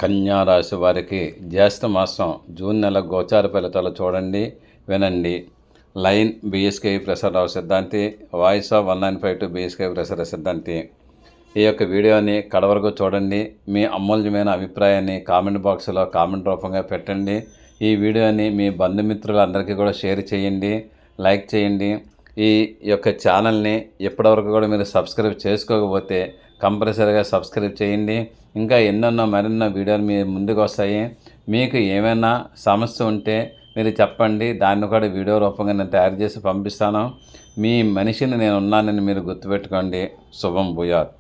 కన్యా రాశి వారికి జ్యేష్ఠ మాసం జూన్ నెల గోచార ఫలితాలు చూడండి, వినండి. లైన్ బీఎస్కే ప్రసాదరావు సిద్ధాంతి, వాయిస్ ఆఫ్ 1952 బీఎస్కే ప్రసాద సిద్ధాంతి. ఈ యొక్క వీడియోని కడవరకు చూడండి. మీ అమూల్యమైన అభిప్రాయాన్ని కామెంట్ బాక్స్లో కామెంట్ రూపంగా పెట్టండి. ఈ వీడియోని మీ బంధుమిత్రులందరికీ కూడా షేర్ చేయండి, లైక్ చేయండి. ఈ యొక్క ఛానల్ని ఇప్పటివరకు కూడా మీరు సబ్స్క్రైబ్ చేసుకోకపోతే కంపల్సరీగా సబ్స్క్రైబ్ చేయండి. ఇంకా ఎన్నెన్నో మరెన్నో వీడియోలు మీ ముందుకు వస్తాయి. మీకు ఏమైనా సమస్య ఉంటే మీరు చెప్పండి, దాన్ని కూడా వీడియో రూపంగా నేను తయారు చేసి పంపిస్తాను. మీ మనిషిని నేను ఉన్నానని మీరు గుర్తుపెట్టుకోండి. శుభం భూయాత్.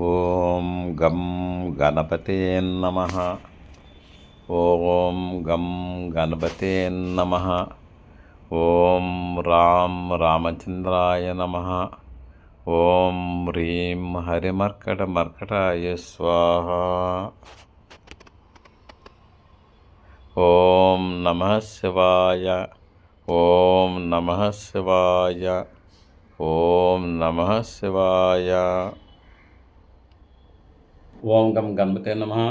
ఓం గం గణపతే నమః. ఓం గం గణపతే నమః. ఓం రాం రామచంద్రాయ నమః. ఓం హ్రీం హరిమర్కటమర్కటాయ స్వాహ. ఓం నమః శివాయ. ఓం నమః శివాయ. ఓం నమః శివాయ. ఓం గం గణపతే నమః.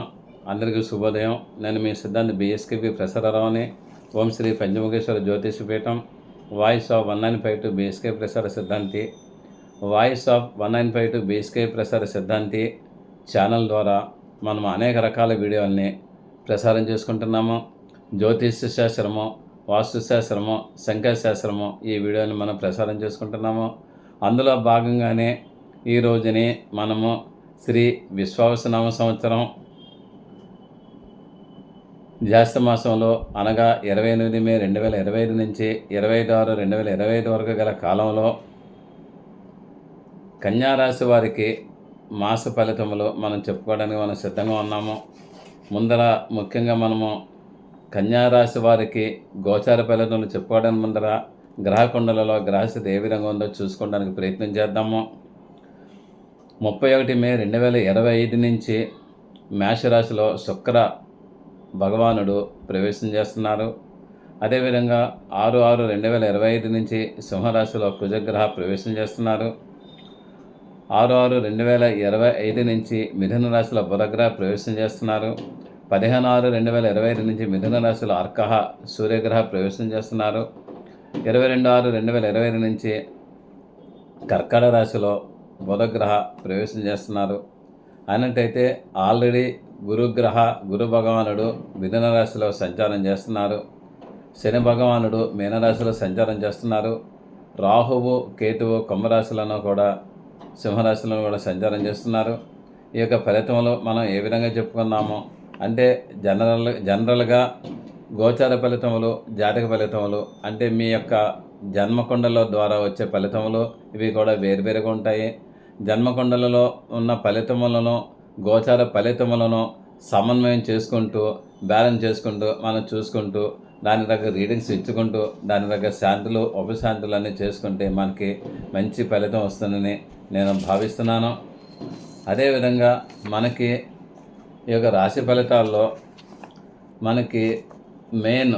అందరికీ శుభోదయం. నేను మీ సిద్ధాంతి బీఎస్కేపీ ప్రసారరావుని. ఓం శ్రీ పంచముఖేశ్వర జ్యోతిష పీఠం, వాయిస్ ఆఫ్ 1952 బీఎస్కే ప్రసార సిద్ధాంతి. వాయిస్ ఆఫ్ 1952 బీఎస్కే ప్రసార సిద్ధాంతి ఛానల్ ద్వారా మనం అనేక రకాల వీడియోల్ని ప్రసారం చేసుకుంటున్నాము. జ్యోతిష శాస్త్రము, వాస్తు శాస్త్రము, సంఖ్యాశాస్త్రము ఈ వీడియోని మనం ప్రసారం చేసుకుంటున్నాము. అందులో భాగంగానే ఈ రోజుని మనము శ్రీ విశ్వావసునామ సంవత్సరం జ్యేష్ఠ మాసంలో అనగా 28 మే 2025 నుంచి 25/6/2025 వరకు గల కాలంలో కన్యారాశి వారికి మాస ఫలితములు మనం చెప్పుకోవడానికి మనం సిద్ధంగా ఉన్నాము. ముందర ముఖ్యంగా మనము కన్యారాశి వారికి గోచార ఫలితములు చెప్పుకోవడానికి ముందర గ్రహకుండలలో గ్రహస్థితి ఏ విధంగా ఉందో చూసుకోవడానికి ప్రయత్నం చేద్దాము. 31 మే 2025 నుంచి మేషరాశిలో శుక్ర భగవానుడు ప్రవేశం చేస్తున్నారు. అదేవిధంగా 6/6/2025 నుంచి సింహరాశిలో కుజగ్రహ ప్రవేశం చేస్తున్నారు. 6/6/2025 నుంచి మిథున రాశిలో బుధగ్రహ ప్రవేశం చేస్తున్నారు. 15/6/2025 నుంచి మిథున రాశిలో అర్కహ సూర్యగ్రహ ప్రవేశం చేస్తున్నారు. 22/6/2025 నుంచి కర్కాటక రాశిలో బుధగ్రహ ప్రవేశం చేస్తున్నారు. అన్నట్టయితే ఆల్రెడీ గురు భగవానుడు మిథున రాశిలో సంచారం చేస్తున్నారు. శని భగవానుడు మీనరాశిలో సంచారం చేస్తున్నారు. రాహువు కేతువు కుంభరాశులను కూడా సింహరాశులను కూడా సంచారం చేస్తున్నారు. ఈ యొక్క ఫలితములు మనం ఏ విధంగా చెప్పుకున్నాము అంటే జనరల్గా గోచార ఫలితములు, జాతక ఫలితములు అంటే మీ యొక్క జన్మకుండల ద్వారా వచ్చే ఫలితములు ఇవి కూడా వేరువేరుగా ఉంటాయి. జన్మకుండలలో ఉన్న ఫలితములను, గోచార ఫలితములను సమన్వయం చేసుకుంటూ, బ్యాలెన్స్ చేసుకుంటూ, మనం చూసుకుంటూ, దాని దగ్గర రీడింగ్స్ ఇచ్చుకుంటూ, దాని దగ్గర శాంతులు ఉపశాంతులు అన్నీ చేసుకుంటే మనకి మంచి ఫలితం వస్తుందని నేను భావిస్తున్నాను. అదేవిధంగా మనకి ఈ యొక్క రాశి ఫలితాల్లో మనకి మెయిన్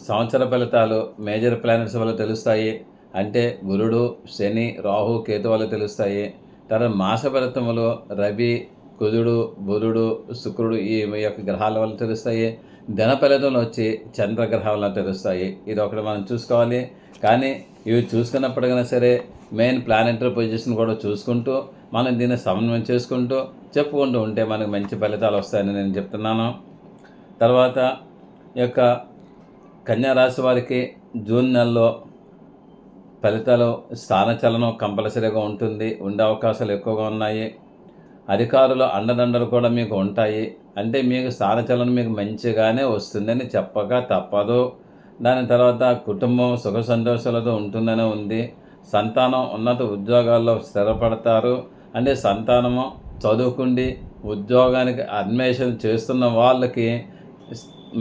సంవత్సర ఫలితాలు మేజర్ ప్లానెట్స్ వల్ల తెలుస్తాయి. అంటే గురుడు, శని, రాహు, కేతు వల్ల తెలుస్తాయి. తర్వాత మాస ఫలితములు రవి, కుజుడు, బుధుడు, శుక్రుడు ఈ యొక్క గ్రహాల వల్ల తెలుస్తాయి. దిన ఫలితంలో వచ్చి చంద్రగ్రహాల వల్ల తెలుస్తాయి. ఇది ఒకటి మనం చూసుకోవాలి. కానీ ఇవి చూసుకున్నప్పటికైనా సరే మెయిన్ ప్లానెటరీ పొజిషన్ కూడా చూసుకుంటూ మనం దీన్ని సమన్వయం చేసుకుంటూ చెప్పుకుంటూ ఉంటే మనకు మంచి ఫలితాలు వస్తాయని నేను చెప్తున్నాను. తర్వాత ఈ యొక్క కన్యారాశి వారికి జూన్ నెలలో ఫలితాలు స్థానచలనం కంపల్సరీగా ఉండే అవకాశాలు ఎక్కువగా ఉన్నాయి. అధికారుల అండదండలు కూడా మీకు ఉంటాయి. అంటే మీకు స్థానచలనం మీకు మంచిగానే వస్తుందని చెప్పక తప్పదు. దాని తర్వాత కుటుంబం సుఖ సంతోషాలతో ఉంటుందనే ఉంది. సంతానం ఉన్నత ఉద్యోగాల్లో స్థిరపడతారు. అంటే సంతానము చదువుకుండి ఉద్యోగానికి అన్వేషణ చేస్తున్న వాళ్ళకి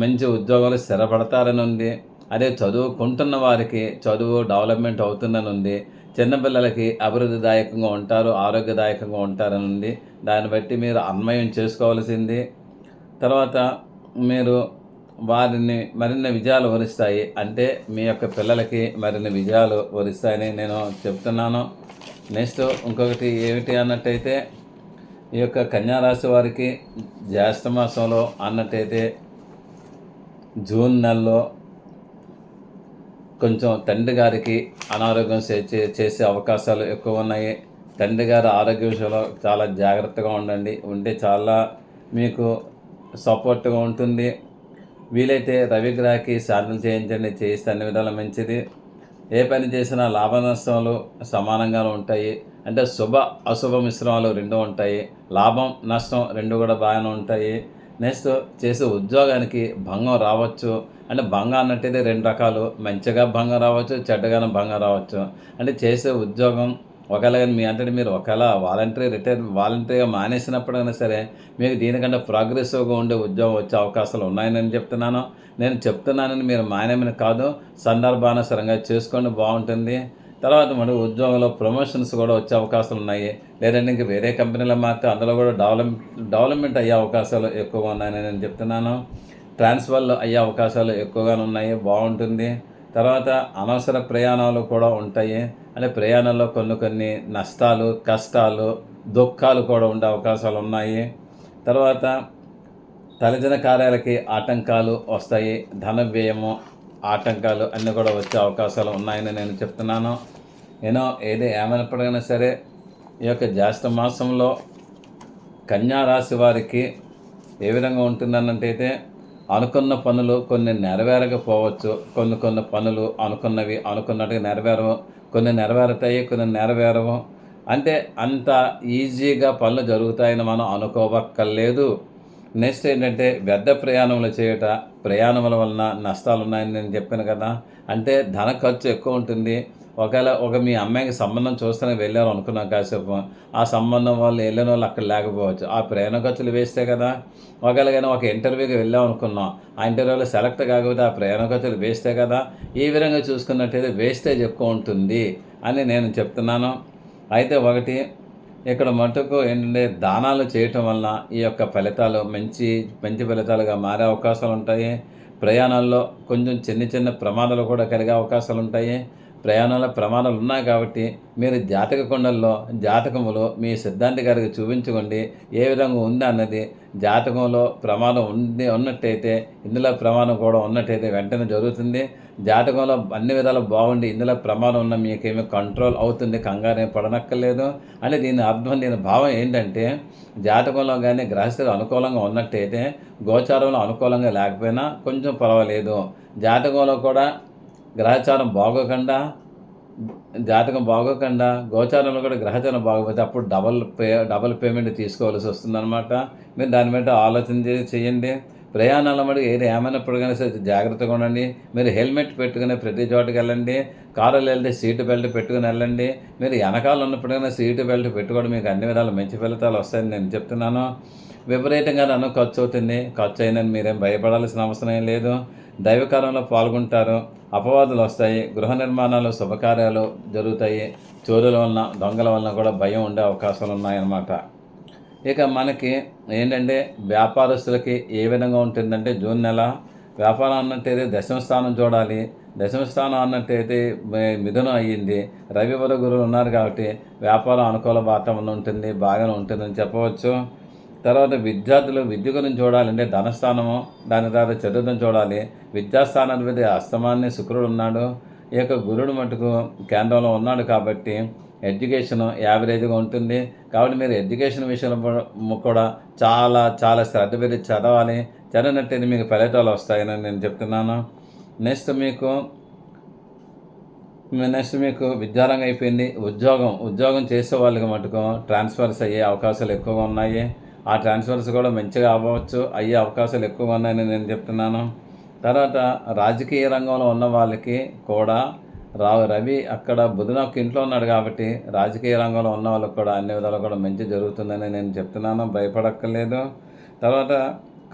మంచి ఉద్యోగాలు స్థిరపడతారని ఉంది. అదే చదువుకుంటున్న వారికి చదువు డెవలప్మెంట్ అవుతుందని ఉంది. చిన్నపిల్లలకి అభివృద్ధిదాయకంగా ఉంటారు, ఆరోగ్యదాయకంగా ఉంటారని ఉంది. దాన్ని బట్టి మీరు అన్వయం చేసుకోవాల్సింది. తర్వాత మీరు వారిని మరిన్ని విజయాలు వరిస్తాయి. అంటే మీ యొక్క పిల్లలకి మరిన్ని విజయాలు వరిస్తాయని నేను చెప్తున్నాను. నెక్స్ట్ ఇంకొకటి ఏమిటి అన్నట్టయితే ఈ యొక్క కన్యారాశి వారికి జ్యేష్ఠ మాసంలో అన్నట్టయితే జూన్ నెలలో కొంచెం తండ్రి గారికి అనారోగ్యం చేసే అవకాశాలు ఎక్కువ ఉన్నాయి. తండ్రి గారి ఆరోగ్య విషయంలో చాలా జాగ్రత్తగా ఉంటే చాలా మీకు సపోర్ట్గా ఉంటుంది. వీలైతే రవిగ్రహకి శాంతులు చేయించండి, చేయిస్తే అన్ని విధాలు మంచిది. ఏ పని చేసినా లాభ నష్టాలు సమానంగానే ఉంటాయి. అంటే శుభ అశుభ మిశ్రమాలు రెండు ఉంటాయి. లాభం నష్టం రెండు కూడా బాగానే ఉంటాయి. నెక్స్ట్ చేసే ఉద్యోగానికి భంగం రావచ్చు. అంటే భంగం అన్నట్టయితే రెండు రకాలు, మంచిగా భంగం రావచ్చు, చెడ్డగానే భంగం రావచ్చు. అంటే చేసే ఉద్యోగం ఒకవేళ మీ అంటే మీరు ఒకవేళ వాలంటరీగా మానేసినప్పుడైనా సరే మీకు దీనికంటే ప్రోగ్రెసివ్గా ఉండే ఉద్యోగం వచ్చే అవకాశాలు ఉన్నాయని నేను చెప్తున్నానని మీరు మానేమని కాదు, సందర్భానుసారంగా చేసుకోండి, బాగుంటుంది. తర్వాత మన ఉద్యోగంలో ప్రమోషన్స్ కూడా వచ్చే అవకాశాలు ఉన్నాయి. లేదంటే ఇంక వేరే కంపెనీలో మారితే అందులో కూడా డెవలప్మెంట్ అయ్యే అవకాశాలు ఎక్కువగా ఉన్నాయని నేను చెప్తున్నాను. ట్రాన్స్ఫర్లు అయ్యే అవకాశాలు ఎక్కువగానే ఉన్నాయి, బాగుంటుంది. తర్వాత అనవసర ప్రయాణాలు కూడా ఉంటాయి. అంటే ప్రయాణంలో కొన్ని నష్టాలు, కష్టాలు, దుఃఖాలు కూడా ఉండే అవకాశాలు ఉన్నాయి. తర్వాత తలజన కార్యాలకి ఆటంకాలు వస్తాయి. ధన వ్యయము, ఆటంకాలు అన్నీ కూడా వచ్చే అవకాశాలు ఉన్నాయని నేను చెప్తున్నాను. ఏమైనప్పటికైనా సరే ఈ యొక్క జ్యేష్ఠ మాసంలో కన్యా రాశి వారికి ఏ విధంగా ఉంటుందన్నట్టయితే అనుకున్న పనులు కొన్ని నెరవేరకపోవచ్చు. కొన్ని పనులు అనుకున్నట్టుగా నెరవేరవు, కొన్ని నెరవేరుతాయి, కొన్ని నెరవేరవు. అంటే అంత ఈజీగా పనులు జరుగుతాయని మనం అనుకోవక్కర్లేదు. నెక్స్ట్ ఏంటంటే వ్యర్థ ప్రయాణముల వలన నష్టాలు ఉన్నాయని నేను చెప్పాను కదా. అంటే ధన ఖర్చు ఎక్కువ ఉంటుంది. ఒకవేళ మీ అమ్మాయికి సంబంధం చూస్తూనే వెళ్ళారు అనుకున్నాం కాసేపు, ఆ సంబంధం వాళ్ళు వెళ్ళిన వాళ్ళు అక్కడ లేకపోవచ్చు. ఆ ప్రయాణ ఖర్చులు వేస్తే కదా. ఒకవేళ కానీ ఒక ఇంటర్వ్యూకి వెళ్ళాం అనుకున్నాం, ఆ ఇంటర్వ్యూలో సెలెక్ట్ కాకపోతే ఆ ప్రయాణ ఖర్చులు వేస్తే కదా. ఈ విధంగా చూసుకున్నట్టయితే వేస్టేజ్ ఎక్కువ ఉంటుంది అని నేను చెప్తున్నాను. అయితే ఒకటి ఇక్కడ మటుకు ఏంటంటే దానాలు చేయటం వలన ఈ యొక్క ఫలితాలు మంచి ఫలితాలుగా మారే అవకాశాలు ఉంటాయి. ప్రయాణాల్లో కొంచెం చిన్న ప్రమాదాలు కూడా కలిగే అవకాశాలు ఉంటాయి. ప్రమాదాలు ఉన్నాయి కాబట్టి మీరు జాతక కుండల్లో జాతకములు మీ సిద్ధాంతి గారికి చూపించుకోండి. ఏ విధంగా ఉంది అన్నది జాతకంలో ప్రమాదం ఉన్నట్టయితే ఇందులో ప్రమాదం కూడా ఉన్నట్టయితే వెంటనే జరుగుతుంది. జాతకంలో అన్ని విధాలు బాగుండి ఇందులో ప్రమాదం ఉన్న మీకేమీ కంట్రోల్ అవుతుంది, కంగారేం పడనక్కర్లేదు. అంటే దీని భావం ఏంటంటే జాతకంలో కానీ గ్రహస్థితులు అనుకూలంగా ఉన్నట్టయితే గోచారంలో అనుకూలంగా లేకపోయినా కొంచెం పర్వాలేదు. జాతకంలో కూడా గ్రహచారం బాగోకుండా గోచారంలో కూడా గ్రహచారం బాగోపోతే అప్పుడు డబల్ పేమెంట్ తీసుకోవాల్సి వస్తుందన్నమాట. మీరు దాని మీద ఆలోచన చేయండి. ప్రయాణాల మటుకు ఏమైనప్పుడు కానీ సరే జాగ్రత్తగా ఉండండి. మీరు హెల్మెట్ పెట్టుకుని ప్రతి చోటుకి వెళ్ళండి. కారులో వెళ్తే సీటు బెల్ట్ పెట్టుకుని వెళ్ళండి. మీరు వెనకాల ఉన్నప్పుడైనా సీటు బెల్ట్ పెట్టుకోవడం మీకు అన్ని విధాలు మంచి ఫలితాలు వస్తాయని నేను చెప్తున్నాను. విపరీతంగా ఖర్చు అవుతుంది. ఖర్చు అయిందని మీరేం భయపడాల్సిన అవసరం ఏం లేదు. దైవకార్యంలో పాల్గొంటారు. అపవాదులు వస్తాయి. గృహ నిర్మాణాలు, శుభకార్యాలు జరుగుతాయి. చోరుల వలన, దొంగల వలన కూడా భయం ఉండే అవకాశాలు ఉన్నాయన్నమాట. ఇక మనకి ఏంటంటే వ్యాపారస్తులకి ఏ విధంగా ఉంటుందంటే జూన్ నెల వ్యాపారం అన్నట్టయితే దశమ స్థానం చూడాలి. దశమ స్థానం అన్నట్టయితే మిథునం అయ్యింది. రవి గురువులు ఉన్నారు కాబట్టి వ్యాపారం అనుకూల వాతావరణం ఉంటుంది, బాగానే ఉంటుందని చెప్పవచ్చు. తర్వాత విద్యార్థులు విద్య గురించి చూడాలంటే ధనస్థానము, దాని తర్వాత చతుర్థం చూడాలి. విద్యాస్థానాధిపతి అస్తమాన్ని శుక్రుడు ఉన్నాడు. ఈ యొక్క గురుడు మటుకు కేంద్రంలో ఉన్నాడు కాబట్టి ఎడ్యుకేషన్ యావరేజ్గా ఉంటుంది. కాబట్టి మీరు ఎడ్యుకేషన్ విషయంలో కూడా చాలా చాలా శ్రద్ధ పెట్టి చదివినట్టయితే మీకు ఫలితాలు వస్తాయని నేను చెప్తున్నాను. నెక్స్ట్ మీకు విద్యారంగం అయిపోయింది. ఉద్యోగం చేసే వాళ్ళకి మటుకు ట్రాన్స్ఫర్స్ అయ్యే అవకాశాలు ఎక్కువగా ఉన్నాయి. ఆ ట్రాన్స్ఫర్స్ కూడా మంచిగా అయ్యే అవకాశాలు ఎక్కువగా ఉన్నాయని నేను చెప్తున్నాను. తర్వాత రాజకీయ రంగంలో ఉన్న వాళ్ళకి కూడా రవి అక్కడ బుధుడు ఒక ఇంట్లో ఉన్నాడు కాబట్టి రాజకీయ రంగంలో ఉన్న వాళ్ళకి కూడా అన్ని విధాలు కూడా మంచి జరుగుతుందని నేను చెప్తున్నాను, భయపడక్కర్లేదు. తర్వాత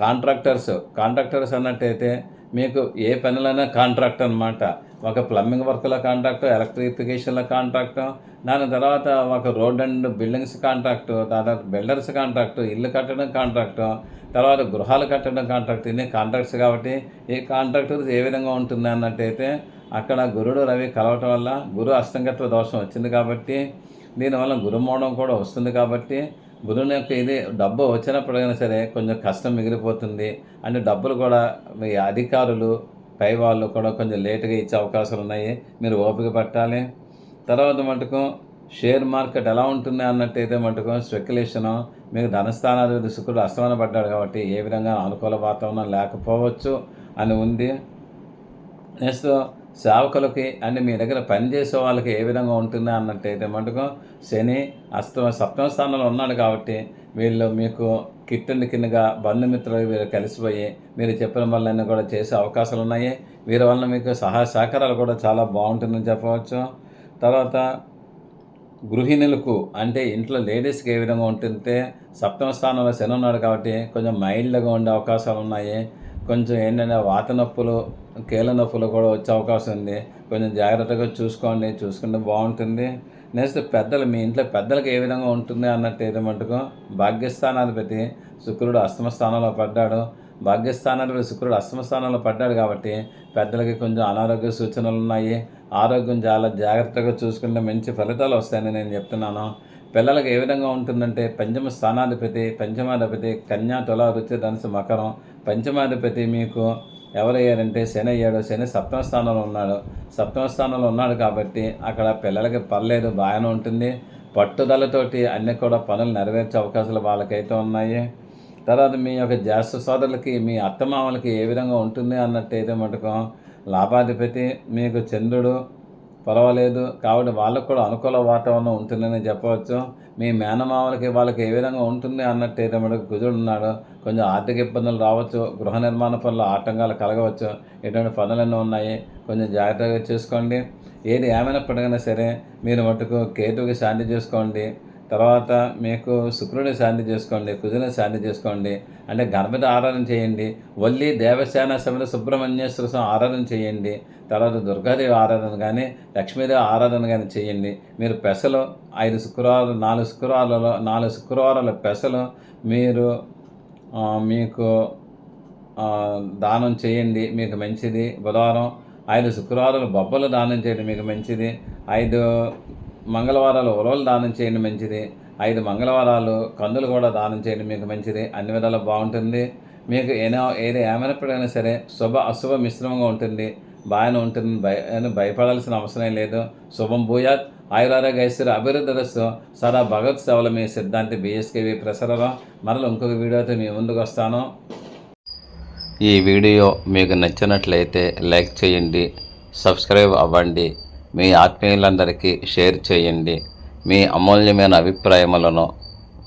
కాంట్రాక్టర్స్ అన్నట్టయితే మీకు ఏ పనులైనా కాంట్రాక్ట్ అనమాట. ఒక ప్లంబింగ్ వర్క్ల కాంట్రాక్టు, ఎలక్ట్రిఫికేషన్ల కాంట్రాక్టు, దాని తర్వాత ఒక రోడ్ అండ్ బిల్డింగ్స్ కాంట్రాక్టు, తర్వాత బిల్డర్స్ కాంట్రాక్టు, ఇల్లు కట్టడం కాంట్రాక్టు, తర్వాత గృహాలు కట్టడం కాంట్రాక్ట్. ఇన్ని కాంట్రాక్ట్స్ కాబట్టి ఈ కాంట్రాక్టర్స్ ఏ విధంగా ఉంటుంది అన్నట్టయితే అక్కడ గురుడు రవి కలవటం వల్ల గురు అస్తంగత్వ దోషం వచ్చింది కాబట్టి దీనివల్ల గురుమోడం కూడా వస్తుంది కాబట్టి బుధుని యొక్క ఇది డబ్బు వచ్చినప్పుడైనా సరే కొంచెం కష్టం మిగిలిపోతుంది. అంటే డబ్బులు కూడా మీ అధికారులు, పై వాళ్ళు కూడా కొంచెం లేట్‌గా ఇచ్చే అవకాశాలు ఉన్నాయి. మీరు ఓపిక పట్టాలి. తర్వాత మటుకు షేర్ మార్కెట్ ఎలా ఉంటుంది అన్నట్టయితే మటుకు స్పెక్యులేషను మీకు ధనస్థానాధిపతి శుక్రుడు అస్తమన పడ్డాడు కాబట్టి ఏ విధంగా అనుకూల వాతావరణం లేకపోవచ్చు అని ఉంది. నెక్స్ట్ సేవకులకి అంటే మీ దగ్గర పనిచేసే వాళ్ళకి ఏ విధంగా ఉంటుంది అన్నట్టయితే మటుకు శని సప్తమ స్థానంలో ఉన్నాడు కాబట్టి వీళ్ళు మీకు కిట్టండి కిందగా బంధుమిత్రులు వీరు కలిసిపోయి మీరు చెప్పిన వల్లన్నీ కూడా చేసే అవకాశాలు ఉన్నాయి. వీరి వలన మీకు సహాయ సహకారాలు కూడా చాలా బాగుంటుందని చెప్పవచ్చు. తర్వాత గృహిణులకు అంటే ఇంట్లో లేడీస్కి ఏ విధంగా ఉంటుంటే సప్తమ స్థానంలో శని ఉన్నాడు కాబట్టి కొంచెం మైల్డ్గా ఉండే అవకాశాలు ఉన్నాయి. కొంచెం ఏంటంటే వాత నొప్పులు, కీళ్ళ నొప్పులు కూడా వచ్చే అవకాశం ఉంది. కొంచెం జాగ్రత్తగా చూసుకుంటే బాగుంటుంది. నెక్స్ట్ పెద్దలు, మీ ఇంట్లో పెద్దలకు ఏ విధంగా ఉంటుంది అన్నట్టయితే మటుకు భాగ్యస్థానాధిపతి శుక్రుడు అష్టమ స్థానంలో పడ్డాడు. భాగ్యస్థానాధిపతి శుక్రుడు అష్టమ స్థానంలో పడ్డాడు కాబట్టి పెద్దలకి కొంచెం అనారోగ్య సూచనలు ఉన్నాయి. ఆరోగ్యం చాలా జాగ్రత్తగా చూసుకుంటే మంచి ఫలితాలు వస్తాయని నేను చెప్తున్నాను. పిల్లలకు ఏ విధంగా ఉంటుందంటే పంచమాధిపతి కన్యా, తుల, వృశ్చిక, ధనుసు, మకరం. పంచమాధిపతి మీకు ఎవరయ్యారంటే శని అయ్యాడు. శని సప్తమ స్థానంలో ఉన్నాడు కాబట్టి అక్కడ పిల్లలకి పర్లేదు, బాగానే ఉంటుంది. పట్టుదలతోటి అన్నీ కూడా పనులు నెరవేర్చే అవకాశాలు వాళ్ళకైతే ఉన్నాయి. తర్వాత మీ యొక్క జ్యేష్ఠ సోదరులకి, మీ అత్తమామలకి ఏ విధంగా ఉంటుంది అన్నట్టయితే మటుకు లాభాధిపతి మీకు చంద్రుడు పర్వాలేదు కాబట్టి వాళ్ళకు కూడా అనుకూల వాతావరణం ఉంటుందని చెప్పవచ్చు. మీ మేనమామలకి వాళ్ళకి ఏ విధంగా ఉంటుంది అన్నట్టయితే మనకు కుజుడు ఉన్నాడు. కొంచెం ఆర్థిక ఇబ్బందులు రావచ్చు, గృహ నిర్మాణ పనులు ఆటంకాలు కలగవచ్చు. ఇటువంటి పనులన్నీ ఉన్నాయి, కొంచెం జాగ్రత్తగా చూసుకోండి. ఏది ఏమైనప్పటికైనా సరే మీరు మటుకు కేతువుకి శాంతి చేసుకోండి. తర్వాత మీకు శుక్రుని శాంతి చేసుకోండి, కుజుని శాంతి చేసుకోండి. అంటే గణపతి ఆరాధన చేయండి. వల్లి దేవసేన సమేత సుబ్రహ్మణ్యేశ్వర స్వామి ఆరాధన చేయండి. తర్వాత దుర్గాదేవి ఆరాధన కానీ, లక్ష్మీదేవి ఆరాధన కానీ చేయండి. మీరు పెసలు 4 శుక్రవారాల పెసలు మీరు మీకు దానం చేయండి, మీకు మంచిది. బుధవారం 5 శుక్రవారాలు బొబ్బలు దానం చేయండి, మీకు మంచిది. 5 మంగళవారాలు ఉలవలు దానం చేయండి, మంచిది. 5 మంగళవారాలు కందులు కూడా దానం చేయండి, మీకు మంచిది. అన్ని విధాలు బాగుంటుంది. మీకు ఏది ఏమైనప్పటికైనా సరే అశుభ మిశ్రమంగా ఉంటుంది, బాగానే ఉంటుంది. భయపడాల్సిన అవసరం లేదు. శుభం భూయాత్. ఆయురారోగ్య ఐశ్వర్య అభివృద్ధిరస్సు. సదా భగవత్ సేవలు మీ సిద్ధాంతి BSKV ప్రసరలో. మరలా ఇంకొక వీడియోతో మీ ముందుకు వస్తాను. ఈ వీడియో మీకు నచ్చినట్లయితే లైక్ చేయండి, సబ్స్క్రైబ్ అవ్వండి, మీ ఆత్మీయులందరికీ షేర్ చేయండి. మీ అమూల్యమైన అభిప్రాయములను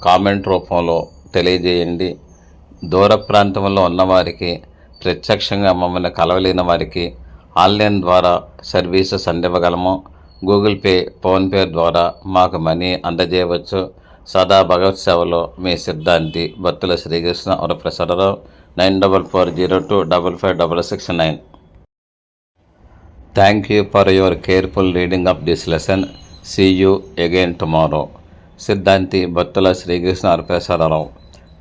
కామెంట్ రూపంలో తెలియజేయండి. దూర ప్రాంతంలో ఉన్నవారికి, ప్రత్యక్షంగా మమ్మల్ని కలవలేని వారికి ఆన్లైన్ ద్వారా సర్వీసెస్ అందివ్వగలము. గూగుల్ పే, ఫోన్పే ద్వారా మాకు మనీ అందజేయవచ్చు. సదా భగవత్ సేవలో మీ సిద్ధాంతి Battula Srikrishna Varaprasad Rao. 9440255669. Thank you for your careful reading of this lesson. See you again tomorrow. సిద్ధాంతి బత్తుల శ్రీకృష్ణ వరప్రసాదరావు.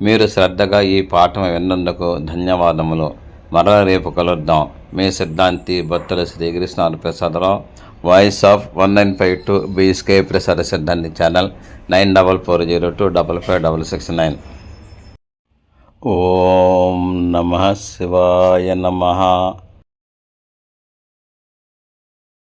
మీరు శ్రద్ధగా ఈ పాఠం విన్నందుకు ధన్యవాదములు. మరల రేపు కలుద్దాం. మీ సిద్ధాంతి Battula Srikrishna Varaprasadarao. Voice of 1952 BSK ప్రసాద సిద్ధాంతి ఛానల్ 9440255669. ఓం నమః శివాయ నమః.